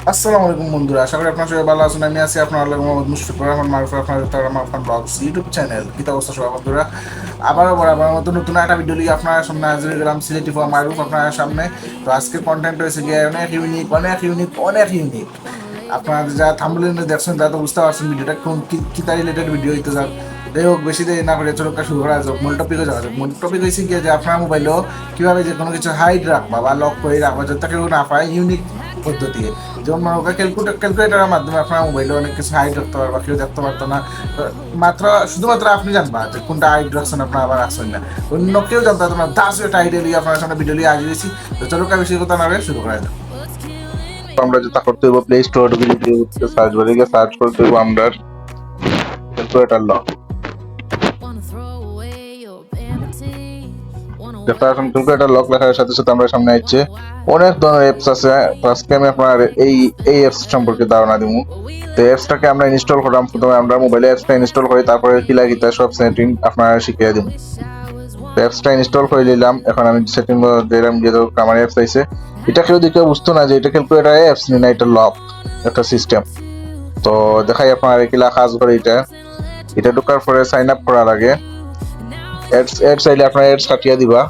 আসসালামু আলাইকুম বন্ধুরা, আশা করি আপনার সবাই ভালো আছেন। আমি আছি আপনার আল্লাহ মোহাম্মদ মুশফিকুর রহমান মারুফ, আপনাদের তারা মারফান ব্লগস ইউটিউব চ্যানেল। কি অবস্থা সবাই বন্ধুরা? আবারও বরাবর মতো নতুন একটা ভিডিও লিগে আপনার সামনে হাজির হয়ে গেলাম, সিলেটি ফর মারুফ আপনার সামনে। তো আজকের কন্টেন্ট হয়েছে গিয়ে অনেক ইউনিক, অনেক ইউনিক, অনেক ইউনিক। আপনারা যা থাম্বনেলে দেখছেন তা তো বুঝতে পারছেন ভিডিওটা কোন কি তার রিলেটেড ভিডিও হইতে যাক। যাই হোক, বেশি দেরি না করে চলো শুরু করা যাক। মূল টপিকে যাওয়া যাক। মূল টপিক হয়েছে গিয়ে যে আপনার মোবাইলও কীভাবে যে কোনো কিছু হাইড রাখবা বা লক করে রাখবা যাতে কেউ না পায়, ইউনিক পদ্ধতি। যেমন মনে করেন ক্যালকুলেটারের মাধ্যমে আপনার মোবাইলে অনেক কিছু হাইড রাখতে পারবা, কেউ দেখতে পারতো না। মাত্র শুধুমাত্র আপনি জানবা যে কোনটা হাইড রাখছেন, আপনার আবার রাখছেন না, অন্য কেউ জানতে পারতো না। দাস একটা আইডিয়া লিয়ে আপনার সামনে ভিডিও লিয়ে আগে দিয়েছি। তো চলো বেশি কথা না শুরু করা যাক। আমরা যেটা করতে হইব, প্লে স্টোর গিয়ে সার্চ বারে গিয়ে সার্চ করতে হইব আমরা ক্যালকুলেটর লক। যেটা এখন ক্যালকুলেটর লক লেখার সাথে সাথে আমরা সামনে আসছে অনেক ধরনের অ্যাপস আছে। আজকে আমি আপনার এই অ্যাপস সম্পর্কে ধারণা দিব। তো অ্যাপসটাকে আমরা ইনস্টল করলাম। প্রথমে আমরা মোবাইলে অ্যাপসটা ইনস্টল করি, তারপরে কি লাগিতে সব সেটিং আপনারা শিখিয়ে দিব। তো অ্যাপসটা ইনস্টল করে নিলাম। এখন আমি সেটিং দিলাম, যে আমার অ্যাপস আইছে। এটা কেউ দেখে বুঝতো না যে এটা ক্যালকুলেটর অ্যাপস না, এটা লক একটা সিস্টেম। তো দেখাই আপনার কিলা কাজ করে। এটা ঢোকার পরে সাইন আপ করা লাগে। এডস চাইলে আপনার এডস কাটিয়ে দিবা।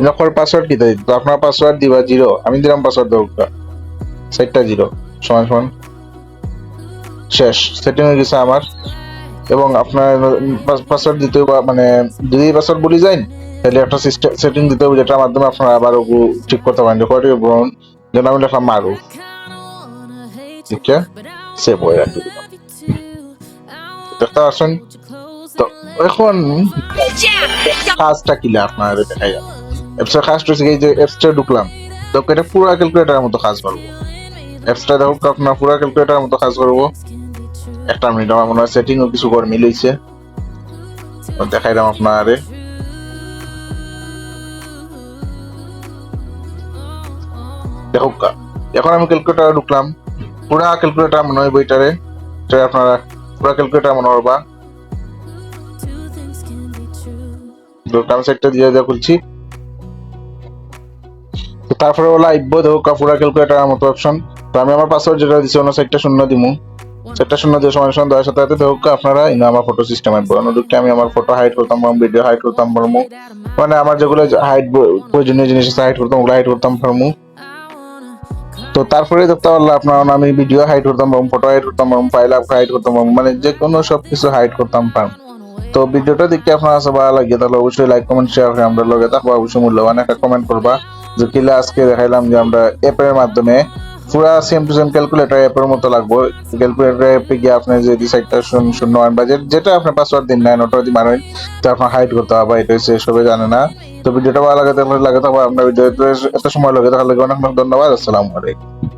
যখন পাসওয়ার্ড দিতে তো আপনার পাসওয়ার্ড দিবা 0, আমি দিলাম পাসওয়ার্ড দরকার 7টা 0 সমান সমান শেষ। সেটিং হয়ে গেছে আমার। এবং আপনার পাসওয়ার্ড দিতে হবে, মানে যদি পাসওয়ার্ড ভুলে যান তাহলে একটা সেটিং দিতে হবে, যেটার মাধ্যমে আপনারা আবার ঠিক করতে পারেন। যে কয়টি ব্রাউন যেন আমি লেখলাম মারু, ঠিক আছে, সেভ হয়ে রাখতে দিলাম। দেখতে পাচ্ছেন? তো এখন কাজটা কিলা আপনারা দেখাই যাবে। অ্যাপসের কাজটা হচ্ছে এই যে অ্যাপসটা ঢুকলাম, তো এটা পুরো ক্যালকুলেটারের মতো কাজ করবো। অ্যাপসটা দেখো আপনার পুরো ক্যালকুলেটারের মতো কাজ করবো। একটা মিনিট, আমার মনে হয় সেটিং ও কিছু করে মিলইছে, দেখাইলাম আপনার। দেখো এখন আমি ক্যালকুলেটারে ঢুকলাম। পুরা ক্যালকুলেটার মনে হয় বইটারে, আপনারা পুরা ক্যালকুলেটার মনে করবা। ডান সাইডটা দিয়ে খুলছি। তারপরে ওলা আইবো দেখো পুরা ক্যালকুলেটারের মতো অপশন। তো আমি আমার পাসওয়ার্ড যেটা দিছি অন্য সাইডটা 0 দিমু। সেটা 0 দিয়ে সমান সমান দেওয়ার সাথে সাথে দেখো আপনারা আমার ফটো সিস্টেম আইবো। অন্যদিকে আমি আমার ফটো হাইড করতাম পারবো, ভিডিও হাইড করতাম পারবো, মানে আমার যেগুলো হাইড প্রয়োজনীয় জিনিস আছে হাইড করতাম, ওগুলো হাইড করতাম পারবো। তো তারপরে দেখতে পারলাম আপনার আমি ভিডিও হাইড করতাম পারবো, ফটো হাইড করতাম পারবো, ফাইল হাইড করতাম পারবো, মানে যে কোনো সবকিছু হাইড করতাম পারবো। তো ভিডিওটা দেখে আপনার কাছে ভালো লাগে তাহলে অবশ্যই লাইক কমেন্ট শেয়ার করে আমরা লগে থাকবো। অবশ্যই মূল্যবান একটা কমেন্ট করবা যে কিলা আজকে দেখাইলাম যে আমরা অ্যাপের মাধ্যমে পুরা সেম টু সেম ক্যালকুলেটর অ্যাপের মতো লাগবো। ক্যালকুলেটর অ্যাপে গিয়ে আপনি যদি সাইটটা 0 বা যেটা আপনি পাসওয়ার্ড দিন না ওটা যদি মারেন তো আপনার হাইড করতে হবে, এটা হচ্ছে সবাই জানে না। তো ভিডিওটা ভালো লাগে তাহলে লাগে থাকবো। আপনার ভিডিও এত সময় লাগে তাহলে অনেক অনেক ধন্যবাদ। আসসালামু আলাইকুম।